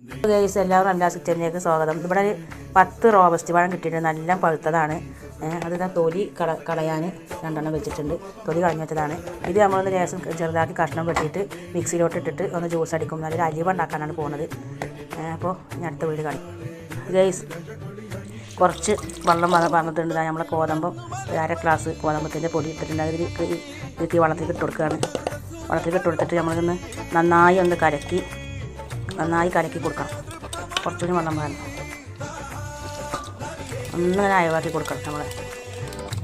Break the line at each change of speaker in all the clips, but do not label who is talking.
Guys എല്ലാവരും റംലാസ് കിച്ചണിലേക്ക് സ്വാഗതം. ഇവിടെ ഒരു 10 റോബസ്റ്റ് പഴം കിട്ടിയിട്ട് നല്ല പഴുത്തതാണ്. അത് തൊലി കളയാൻ 2 വെച്ചിട്ടുണ്ട്. തൊലി കളഞ്ഞു വെച്ചതാണ്. ഇത് നമ്മളൊന്ന് ലേശം ചെറുതാക്കി കഷ്ണം വെട്ടിയിട്ട് മിക്സിയിലോട്ട് ഇട്ടിട്ട് ഒന്ന് ജ്യൂസ് അടിക്കും. നല്ലൊരു അലിവ ഉണ്ടാക്കാനാണ് പോകുന്നത്. അപ്പോൾ ഞാൻ അടുത്ത വീട് കാണും. ഗൈസ് കുറച്ച് വെള്ളം പറഞ്ഞിട്ടുണ്ട്. നമ്മളെ ഗോതമ്പം 1/2 ഗ്ലാസ് ഗോതമ്പത്തിൻ്റെ പൊടി ഇട്ടിട്ടുണ്ട്. അതിൽ ഇത്തിരി വെള്ളത്തിൽ ഇട്ട് കൊടുക്കുകയാണ്. വെള്ളത്തിൽ ഇട്ട് കൊടുത്തിട്ട് നമ്മളിതൊന്ന് നന്നായി ഒന്ന് കലക്കി കൊടുക്കണം. കുറച്ചുകൂടി വെള്ളം വേണം. ഒന്നിങ്ങനെ അയവാക്കി കൊടുക്കണം.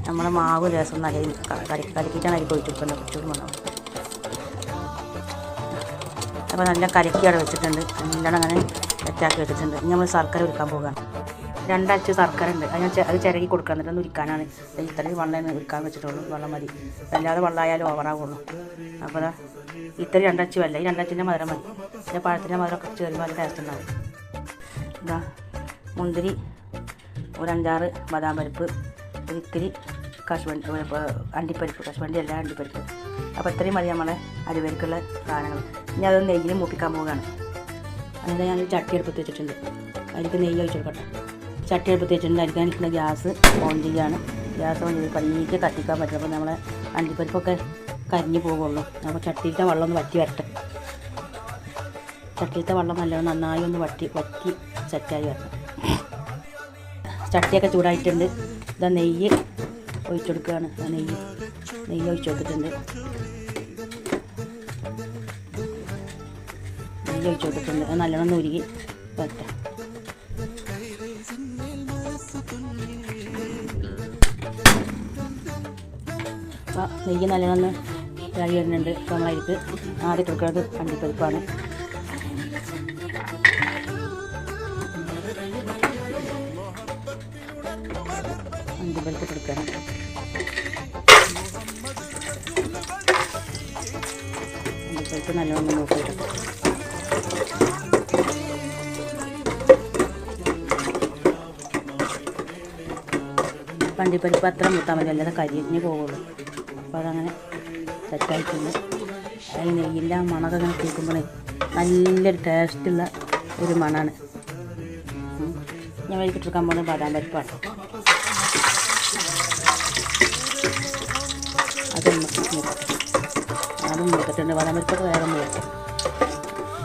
നമ്മളെ മാവ് ലേസം നല്ല കലക്കിയിട്ടാണ് അരി ഒഴിച്ച് കൊടുക്കുന്നത്. കുറച്ചുകൂടി വെള്ളം. അപ്പോൾ നല്ല കലക്കി അവിടെ വെച്ചിട്ടുണ്ട്. നല്ലോണം അങ്ങനെ സെറ്റാക്കി വെച്ചിട്ടുണ്ട്. ഇനി നമ്മൾ ശർക്കര ഉരുക്കാൻ പോകുകയാണ്. 2 അച്ച് ശർക്കര ഉണ്ട്. അത് ചിരകി കൊടുക്കുക. എന്നിട്ടൊന്ന് ഉരുക്കാനാണ്. ഇത്രയും വെള്ളം ഉരുക്കാൻ വെച്ചിട്ടുള്ളൂ. വെള്ളം മതി. അല്ലാതെ വെള്ളമായാലും ഓവറാകുള്ളൂ. അപ്പോൾ ഇത്രയും 2 അച്ച് വല്ല. ഈ 2 അച്ചിൻ്റെ മധുരം മതി. പിന്നെ പഴത്തിൻ്റെ മധുരമൊക്കെ ചേരുമ്പോൾ നല്ല ടേസ്റ്റ് ഉണ്ടാവും. ഇതാ മുന്തിരി, ഒരു 5-6 ബദാം പരിപ്പ്, ഒരു ഇത്തിരി അണ്ടിപ്പരിപ്പ്. കശുവണ്ടി അല്ല, അണ്ടിപ്പരിപ്പ്. അപ്പോൾ ഇത്രയും മതി നമ്മളെ അരിവരിക്കുള്ള സാധനങ്ങൾ. ഇനി അതൊന്ന് നെയ്യിൽ മൂപ്പിക്കാൻ പോവുകയാണ്. അതിൻ്റെ ഞാൻ ചട്ടി എടുപ്പത്ത് വെച്ചിട്ടുണ്ട്. അതിലേക്ക് നെയ്യ് ഒഴിച്ച് കൊടുക്കട്ടെ. ചട്ടി എടുപ്പത്ത് വെച്ചിട്ടുണ്ട്. അതിലേക്കാണ് ഗ്യാസ് ഓൺ ചെയ്യുകയാണ്. ഗ്യാസ് ഓൺ ചെയ്ത് പതിയെ കത്തിക്കാൻ പറ്റും. അപ്പോൾ നമ്മളെ അണ്ടിപ്പരിപ്പൊക്കെ കരിഞ്ഞു പോകുള്ളൂ. അപ്പോൾ ചട്ടിയിലത്തെ വെള്ളം ഒന്ന് വറ്റി വരട്ടെ. ചട്ടിയിലത്തെ വെള്ളം നന്നായി ഒന്ന് വറ്റി സെറ്റായി വരണം. ചട്ടിയൊക്കെ ചൂടായിട്ടുണ്ട്. ഇതാ നെയ്യ് ഒഴിച്ചു കൊടുക്കുകയാണ്. നെയ്യ് ഒഴിച്ചു കൊടുത്തിട്ടുണ്ട്. അത് നല്ലോണം ഉരുകി വരട്ടെ. അപ്പോൾ നെയ്യ് നല്ലോണം ഇതായി വരുന്നുണ്ട്. അപ്പോൾ നമ്മളതിലേക്ക് ആദ്യം കൊടുക്കുന്നത് അണ്ടിപ്പരിപ്പാണ്. അണ്ടിപ്പരിപ്പ് കൊടുക്കണം. അണ്ടിപ്പരിപ്പ് നല്ലോണം നോക്കി കിട്ടും. അണ്ടിപ്പരിപ്പ് അത്ര മൂത്താൽ മതി, അല്ലാതെ കരിഞ്ഞ് പോകുള്ളൂ. അപ്പോൾ അതങ്ങനെ സെറ്റായിട്ടുണ്ട്. ഈ നെയ്യിൻ്റെ ആ മണമൊക്കെ അങ്ങനെ കേൾക്കുമ്പോഴേ നല്ലൊരു ടേസ്റ്റുള്ള ഒരു മണമാണ്. ഞാൻ വൈകിട്ടെടുക്കാൻ പോകുന്നത് ബദാം പരിപ്പാണ്. അതും മൂത്തിട്ടുണ്ട്. ബദാം പരിപ്പൊക്കെ വേറെ മൂത്തും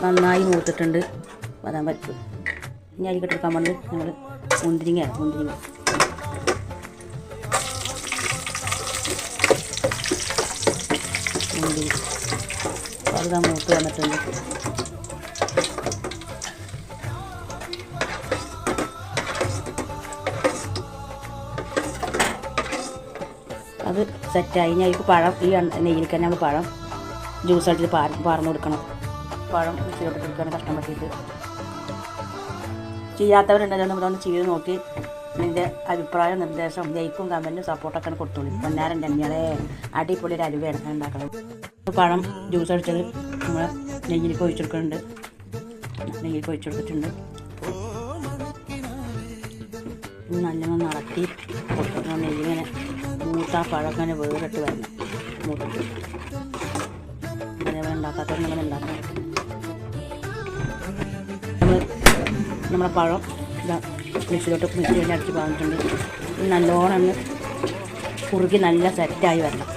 നന്നായി മൂത്തിട്ടുണ്ട് ബദാം പരിപ്പ്. ഇനി അരിക്കെടുക്കാൻ പോകുന്നത് നമ്മൾ മുന്തിരിങ്ങയാണ്. മുന്തിരിങ്ങ അത് മൂത്ത് വന്നിട്ടുണ്ട്. അത് സെറ്റായി. ഞാൻ ഇതിൽ പഴം, ഈ നെയ്യിൽ തന്നെ നമ്മൾ പഴം ജ്യൂസ് അടിച്ചിട്ട് പാർന്ന് കൊടുക്കണം. പഴം മിക്സിയിലോട്ട് കൊടുക്കണം കഷ്ണം പറ്റിയിട്ട്. ചെയ്യാത്തവരുണ്ടെങ്കിൽ നമ്മളൊന്ന് ചെയ്ത് നോക്കി ഇതിൻ്റെ അഭിപ്രായം, നിർദ്ദേശം, ലൈക്കും കമൻറ്റും സപ്പോർട്ടൊക്കെ കൊടുത്തോളൂ. പൊന്നാരൻ്റെ അമ്മകളെ അടിപൊളി ഒരു അലുവയാണ് ഉണ്ടാക്കുന്നത്. പഴം ജ്യൂസ് അടിച്ചത് നമ്മൾ നെയ്യിലേക്ക് ഒഴിച്ചു കൊടുക്കുന്നുണ്ട്. നെയ്യിലേക്ക് ഒഴിച്ചു കൊടുത്തിട്ടുണ്ട്. നല്ലോണം നടത്തി കൊടുക്കണം. നെയ്യിങ്ങനെ മൂത്താ പഴം അങ്ങനെ വേറിട്ട് വരണം. മൂത്തിട്ട് അതേപോലെ ഉണ്ടാക്കാത്തവർ നമ്മൾ ഉണ്ടാക്കണം. നമ്മളെ പഴം മിക്സിയിലോട്ട് മിക്സിയിൽ അടിച്ച് പറഞ്ഞിട്ടുണ്ട്. നല്ലോണം ഒന്ന് കുറുകി നല്ല സെറ്റായി വരണം.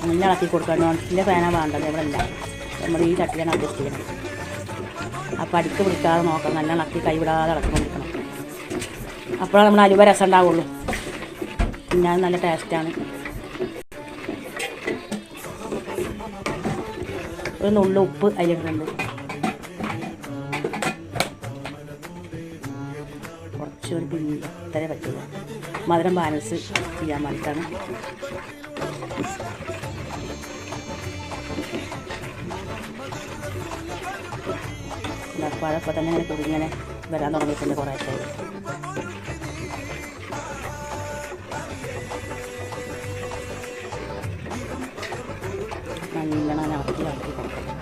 നല്ല ഇളക്കി കൊടുക്കണം. നോൺസ്റ്റിൻ്റെ ഫാനാണ് വേണ്ടത്. ഇവിടെ അല്ല, നമ്മൾ ഈ ചട്ടിയാണ് അഡ്ജസ്റ്റ് ചെയ്യണം. അപ്പോൾ അടിക്ക് പിടിക്കാതെ നോക്കണം. നല്ല ഇളക്കി കൈവിടാതെ ഇളക്കി കൊടുക്കണം. അപ്പോഴാണ് നമ്മൾ അലുവ രസം ഉണ്ടാവുള്ളൂ. പിന്നെ അത് നല്ല ടേസ്റ്റാണ്. ഒരു നുള്ളു ഉപ്പ് അതിലിടുന്നുണ്ട്. കുറച്ചൊരു പിന്നി ഇത്രേ പറ്റുള്ളൂ. മധുരം ബാലൻസ് ചെയ്യാൻ വേണ്ടിയിട്ടാണ്. പഴപ്പോൾ തന്നെ ഇങ്ങനെ കുടിങ്ങനെ വരാൻ തുടങ്ങിയിട്ടുണ്ട് കുറേ ആയിട്ട്. നല്ലോണം ഇളക്കി കൊടുക്കണം.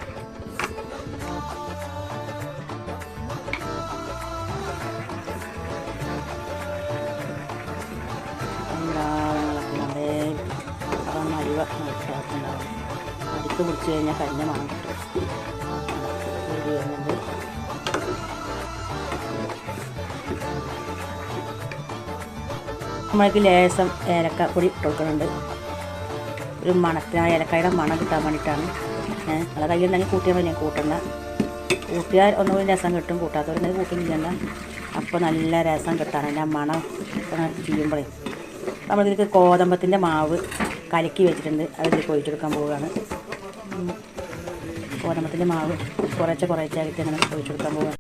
അതൊന്നും അരിവ ഉണ്ടാവും. അടിക്ക് പിടിച്ച് കഴിഞ്ഞാൽ കരിഞ്ഞ മണം കിട്ടും. നമ്മൾക്ക് ലേശം ഏലക്കപ്പൊടി ഇട്ട് കൊടുക്കുന്നുണ്ട്. ഒരു മണത്തിന് ആ ഏലക്കായുടെ മണം കിട്ടാൻ വേണ്ടിയിട്ടാണ്. അത് കയ്യിലുണ്ടെങ്കിൽ കൂട്ടിയാൽ മതി, കൂട്ടണ്ട. കൂട്ടിയാൽ ഒന്നുകൂടി രസം കിട്ടും, കൂട്ടാത്തവരുണ്ടെങ്കിൽ കൂട്ടുന്നില്ല. അപ്പോൾ നല്ല രസം കിട്ടാൻ അതിൻ്റെ ആ മണം ചെയ്യുമ്പോഴേ. നമ്മളിതിലേക്ക് ഗോതമ്പത്തിൻ്റെ മാവ് കലക്കി വെച്ചിട്ടുണ്ട്, അതിലേക്ക് ഒഴിച്ചെടുക്കാൻ പോവുകയാണ്. ഗോതമ്പത്തിൻ്റെ മാവ് കുറേശ്ശെ കുറേശ്ശെ ആയിട്ട് അങ്ങനെ ഒഴിച്ചെടുക്കാൻ പോവുകയാണ്.